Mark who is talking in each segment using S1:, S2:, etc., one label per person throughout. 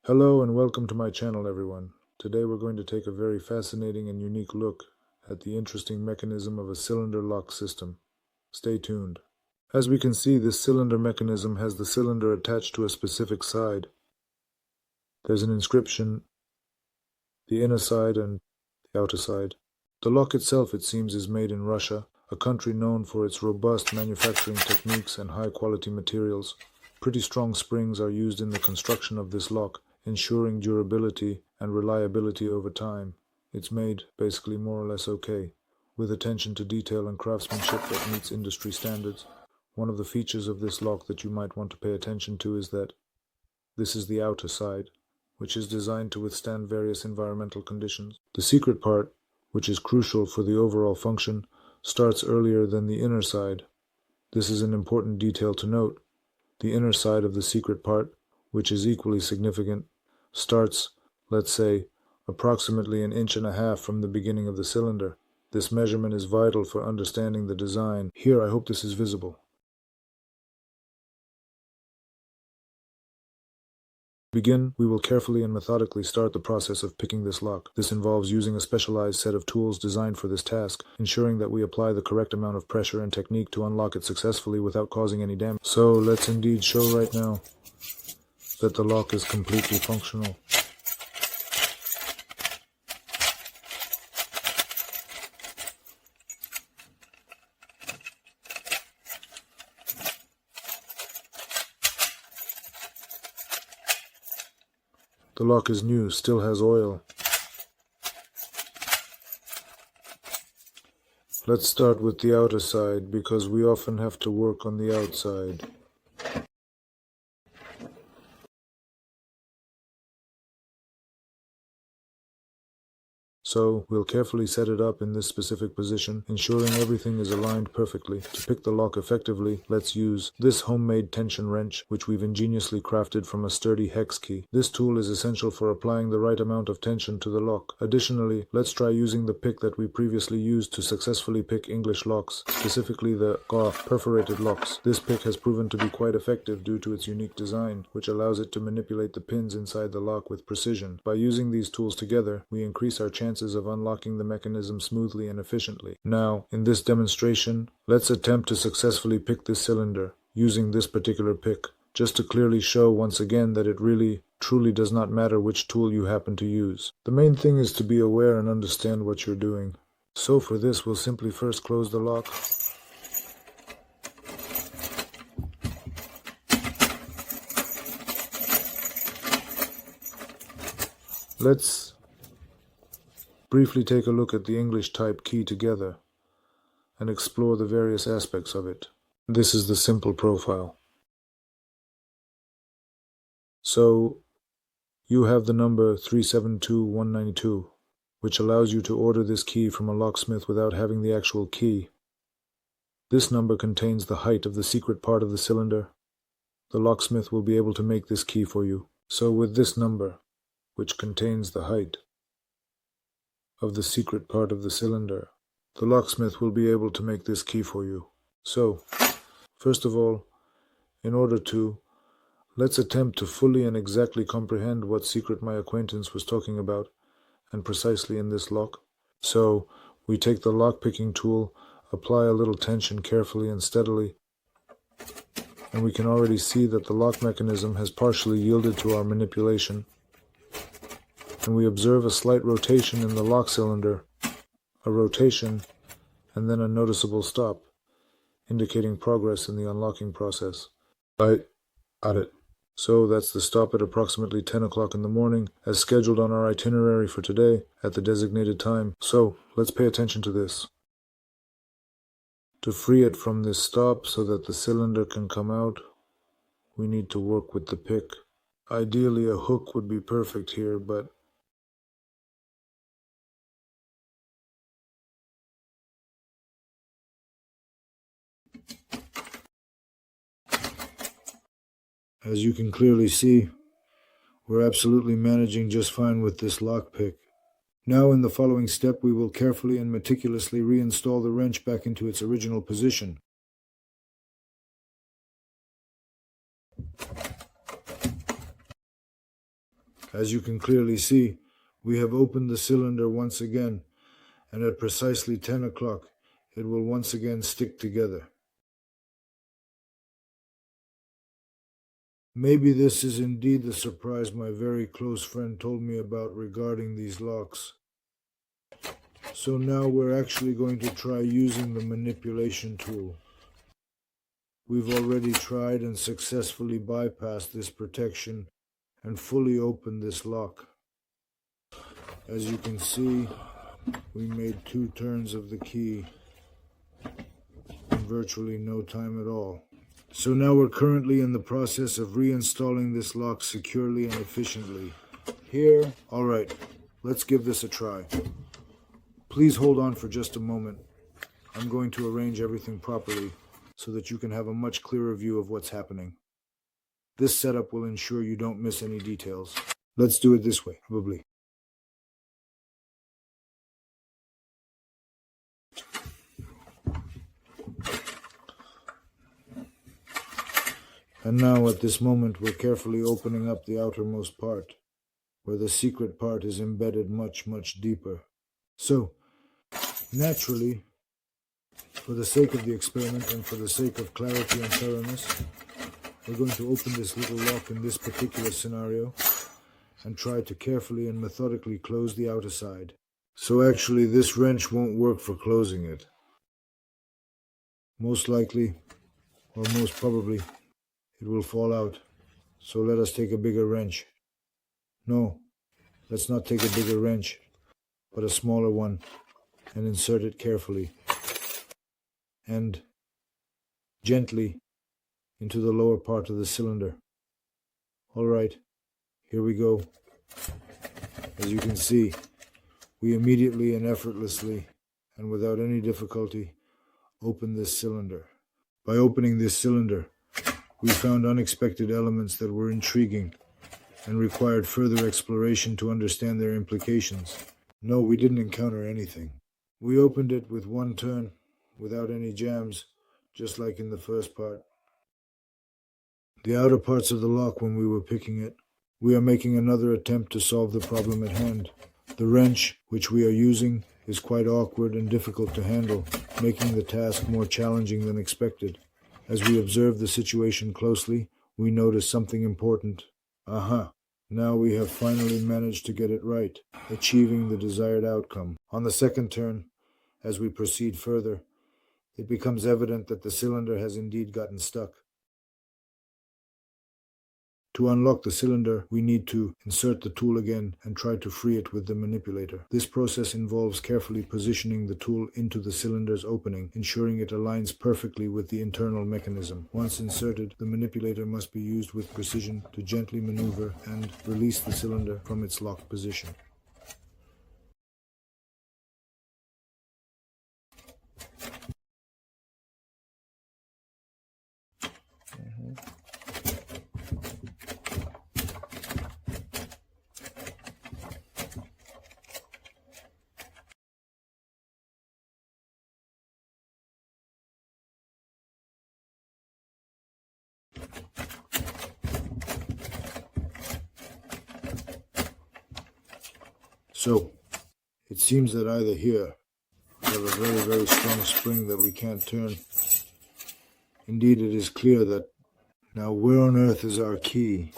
S1: Hello and welcome to my channel, everyone. Today we're going to take a very fascinating and unique look at the interesting mechanism of a cylinder lock system. Stay tuned. As we can see, this cylinder mechanism has the cylinder attached to a specific side. There's an inscription, the inner side and the outer side. The lock itself, it seems, is made in Russia, a country known for its robust manufacturing techniques and high-quality materials. Pretty strong springs are used in the construction of this lock, ensuring durability and reliability over time. It's made basically more or less okay, with attention to detail and craftsmanship that meets industry standards. One of the features of this lock that you might want to pay attention to is that this is the outer side, which is designed to withstand various environmental conditions. The secret part, which is crucial for the overall function, starts earlier than the inner side. This is an important detail to note. The inner side of the secret part, which is equally significant, starts, let's say, approximately 1.5 inches from the beginning of the cylinder. This measurement is vital for understanding the design. Here, I hope this is visible. To begin, we will carefully and methodically start the process of picking this lock. This involves using a specialized set of tools designed for this task, ensuring that we apply the correct amount of pressure and technique to unlock it successfully without causing any damage. So let's indeed show right now that the lock is completely functional. The lock is new, still has oil. Let's start with the outer side, because we often have to work on the outside. So, we'll carefully set it up in this specific position, ensuring everything is aligned perfectly. To pick the lock effectively, let's use this homemade tension wrench, which we've ingeniously crafted from a sturdy hex key. This tool is essential for applying the right amount of tension to the lock. Additionally, let's try using the pick that we previously used to successfully pick English locks, specifically the GAW perforated locks. This pick has proven to be quite effective due to its unique design, which allows it to manipulate the pins inside the lock with precision. By using these tools together, we increase our chances of unlocking the mechanism smoothly and efficiently. Now, in this demonstration, let's attempt to successfully pick this cylinder using this particular pick, just to clearly show once again that it really, truly does not matter which tool you happen to use. The main thing is to be aware and understand what you're doing. So for this, we'll simply first close the lock. Let's briefly take a look at the English type key together and explore the various aspects of it. This is the simple profile. So, you have the number 372192, which allows you to order this key from a locksmith without having the actual key. This number contains the height of the secret part of the cylinder. The locksmith will be able to make this key for you. So with this number, which contains the height of the secret part of the cylinder, the locksmith will be able to make this key for you. So, first of all, let's attempt to fully and exactly comprehend what secret my acquaintance was talking about, and precisely in this lock. So, we take the lock-picking tool, apply a little tension carefully and steadily, and we can already see that the lock mechanism has partially yielded to our manipulation. And we observe a slight rotation in the lock cylinder, a rotation, and then a noticeable stop, indicating progress in the unlocking process. Got it. So that's the stop at approximately 10 o'clock in the morning, as scheduled on our itinerary for today at the designated time. So let's pay attention to this. To free it from this stop so that the cylinder can come out, we need to work with the pick. Ideally, a hook would be perfect here, but as you can clearly see, we're absolutely managing just fine with this lockpick. Now in the following step, we will carefully and meticulously reinstall the wrench back into its original position. As you can clearly see, we have opened the cylinder once again, and at precisely 10 o'clock, it will once again stick together. Maybe this is indeed the surprise my very close friend told me about regarding these locks. So now we're actually going to try using the manipulation tool. We've already tried and successfully bypassed this protection and fully opened this lock. As you can see, we made 2 turns of the key in virtually no time at all. So now we're currently in the process of reinstalling this lock securely and efficiently. Here, all right, let's give this a try. Please hold on for just a moment. I'm going to arrange everything properly so that you can have a much clearer view of what's happening. This setup will ensure you don't miss any details. Let's do it this way, probably. And now at this moment we're carefully opening up the outermost part, where the secret part is embedded much, much deeper. So, naturally, for the sake of the experiment and for the sake of clarity and thoroughness, we're going to open this little lock in this particular scenario and try to carefully and methodically close the outer side. So actually this wrench won't work for closing it. Most likely, or most probably, it will fall out. So let us take a bigger wrench. No, let's not take a bigger wrench, but a smaller one, and insert it carefully and gently into the lower part of the cylinder. All right, here we go. As you can see, we immediately and effortlessly and without any difficulty open this cylinder. By opening this cylinder, we found unexpected elements that were intriguing and required further exploration to understand their implications. No, we didn't encounter anything. We opened it with 1 turn, without any jams, just like in the first part. The outer parts of the lock when we were picking it, we are making another attempt to solve the problem at hand. The wrench, which we are using, is quite awkward and difficult to handle, making the task more challenging than expected. As we observe the situation closely, we notice something important. Aha! Now we have finally managed to get it right, achieving the desired outcome. On the second turn, as we proceed further, it becomes evident that the cylinder has indeed gotten stuck. To unlock the cylinder, we need to insert the tool again and try to free it with the manipulator. This process involves carefully positioning the tool into the cylinder's opening, ensuring it aligns perfectly with the internal mechanism. Once inserted, the manipulator must be used with precision to gently maneuver and release the cylinder from its locked position. So, it seems that either here we have a very, very strong spring that we can't turn. Indeed, it is clear that now where on earth is our key?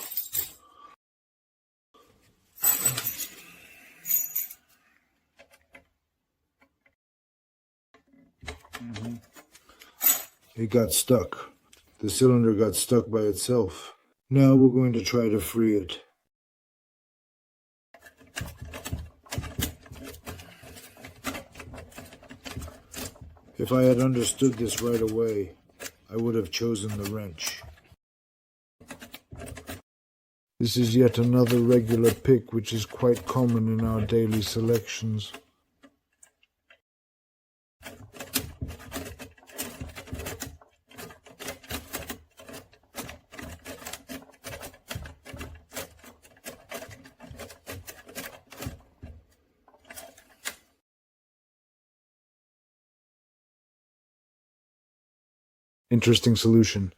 S1: It got stuck. The cylinder got stuck by itself. Now we're going to try to free it. If I had understood this right away, I would have chosen the wrench. This is yet another regular pick which is quite common in our daily selections. Interesting solution.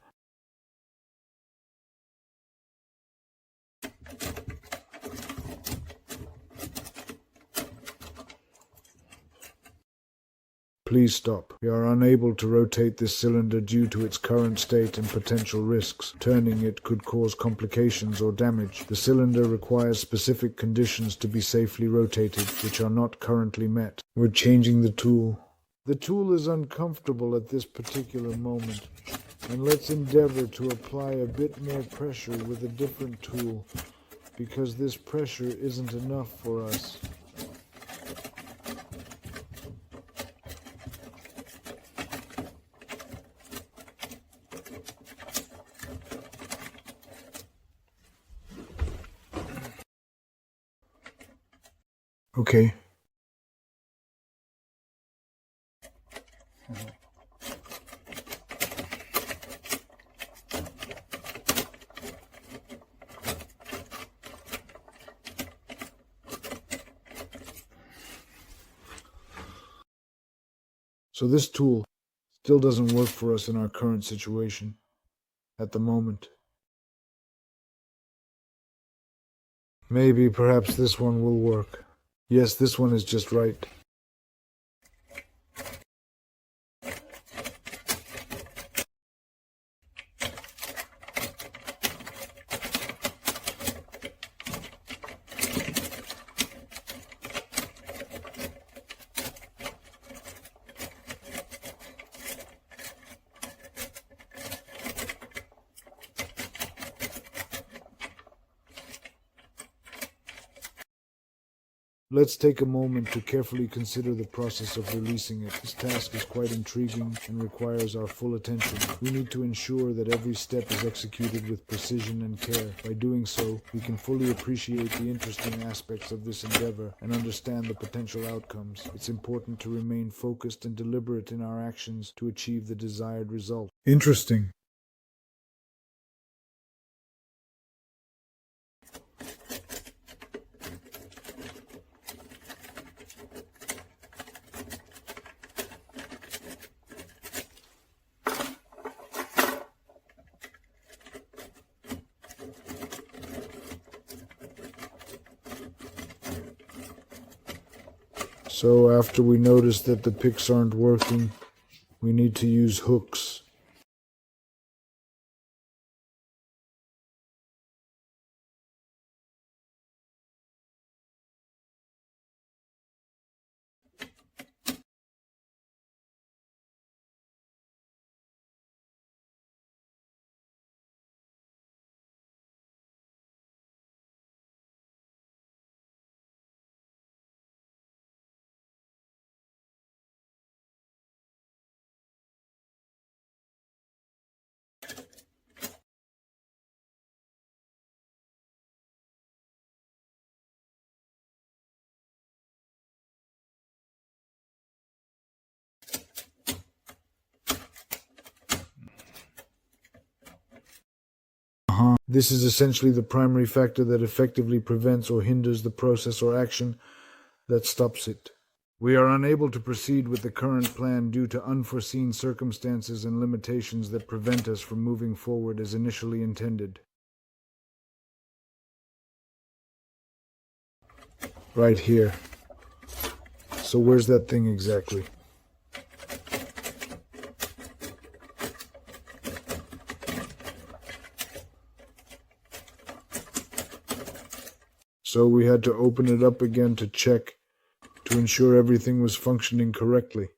S1: Please stop. We are unable to rotate this cylinder due to its current state and potential risks. Turning it could cause complications or damage. The cylinder requires specific conditions to be safely rotated, which are not currently met. We're changing the tool. The tool is uncomfortable at this particular moment, and let's endeavor to apply a bit more pressure with a different tool, because this pressure isn't enough for us. Okay. So this tool still doesn't work for us in our current situation at the moment. Maybe, perhaps this one will work. Yes, this one is just right. Let's take a moment to carefully consider the process of releasing it. This task is quite intriguing and requires our full attention. We need to ensure that every step is executed with precision and care. By doing so, we can fully appreciate the interesting aspects of this endeavor and understand the potential outcomes. It's important to remain focused and deliberate in our actions to achieve the desired result. Interesting. So after we notice that the picks aren't working, we need to use hooks. This is essentially the primary factor that effectively prevents or hinders the process or action that stops it. We are unable to proceed with the current plan due to unforeseen circumstances and limitations that prevent us from moving forward as initially intended. Right here. So where's that thing exactly? So we had to open it up again to check, to ensure everything was functioning correctly.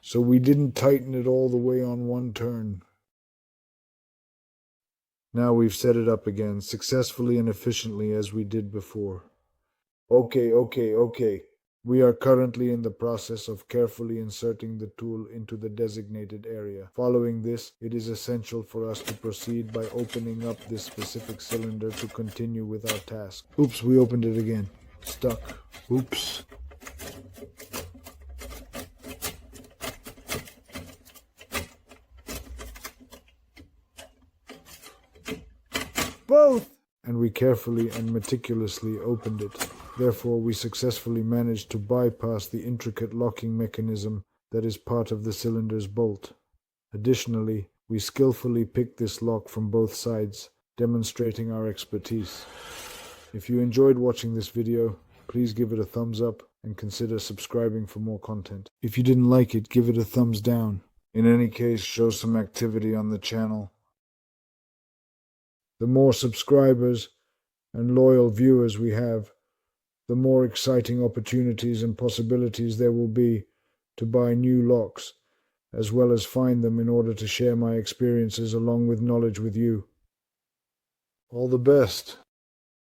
S1: So we didn't tighten it all the way on one turn. Now we've set it up again, successfully and efficiently as we did before. Okay. We are currently in the process of carefully inserting the tool into the designated area. Following this, it is essential for us to proceed by opening up this specific cylinder to continue with our task. Oops, we opened it again. Stuck. Oops. Both! And we carefully and meticulously opened it. Therefore, we successfully managed to bypass the intricate locking mechanism that is part of the cylinder's bolt. Additionally, we skillfully picked this lock from both sides, demonstrating our expertise. If you enjoyed watching this video, please give it a thumbs up and consider subscribing for more content. If you didn't like it, give it a thumbs down. In any case, show some activity on the channel. The more subscribers and loyal viewers we have, the more exciting opportunities and possibilities there will be to buy new locks, as well as find them in order to share my experiences along with knowledge with you. All the best.